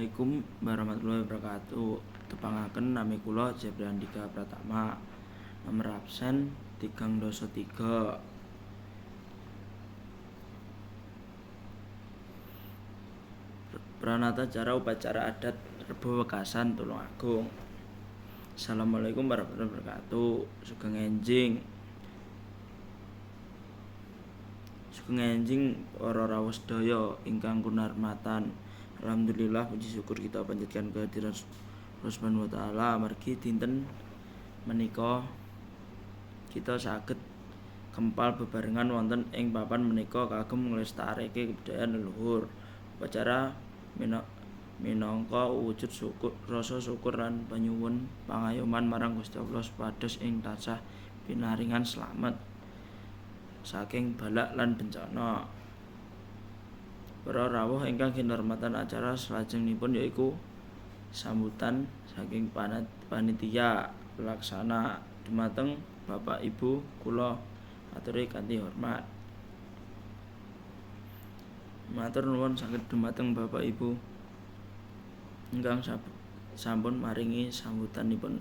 Assalamualaikum warahmatullahi wabarakatuh. Tepangaken nami kula Jebrandika Pratama. Nomor absen 303. Pranata cara upacara adat Rebo Wekasan Tulungagung. Assalamualaikum warahmatullahi wabarakatuh. Sugeng enjing para rawuh sedaya ingkang kunarmatan. Alhamdulillah, puji syukur kita panjatkan kehadiran Allah Subhanahu wa taala amargi dinten menika kita saged kempal bebarengan wonten ing papan menika kagem nglestareke kebudayaan leluhur. Upacara minangka wujud syukur, rasa syukur lan panyuwun pangayoman marang Gusti Allah supados ing tansah pinaringan slamet saking balak lan bencana. Para rawuh ingkang kinurmatan acara salajengipun yaiku sambutan saking panitia pelaksana dumateng Bapak Ibu kula aturi kanthi hormat. Matur nuwun saged dumateng Bapak Ibu ingkang sampun maringi sambutanipun.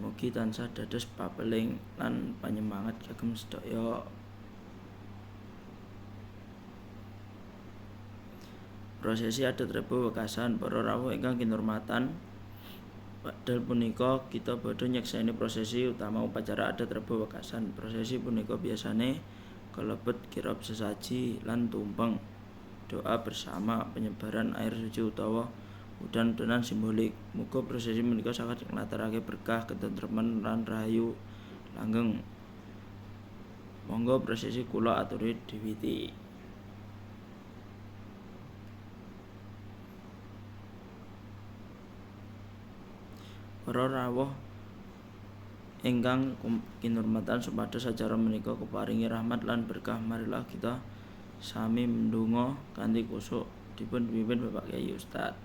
Mugi tansah dados papeling lan panyemangat kagem sedaya. Prosesi adat Rebo Wekasan. Para rawuh ingkang kinurmatan, wekdal punika kita badhe nyekseni prosesi utama upacara adat Rebo Wekasan. Prosesi punika biasane kalebet kirab sesaji lan tumpeng, doa bersama, penyebaran air suci utawa udan-udanan simbolik. Muga prosesi menika saged nglatarake berkah, ketentreman lan rahayu langgeng. Monggo prosesi kula aturi diwiti. Para rawuh ingkang kinurmatan, supados acara menika keparingi rahmat lan berkah, marilah kita sami ndonga kanthi kusuk dipun pimpin Bapak Kyai Ustad.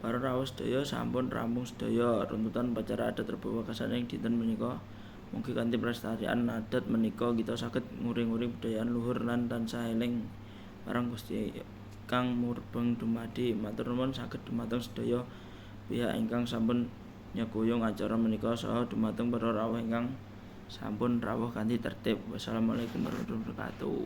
Para rawuh sedaya sampun rampung sedaya runtutan upacara adat Rebo Wekasan ing dinten menika. Mugi kanthi pelestarian adat menika kita saged nguring-uring budayaan luhur lan tansah eling marang Gusti kang murbeng dumadi. Matur nuwun saged dumateng sedaya pihak ingkang sampun nyeguyung acara menika saha dumateng para rawuh ingkang sampun rawuh kanthi tertib. Wassalamualaikum warahmatullahi wabarakatuh.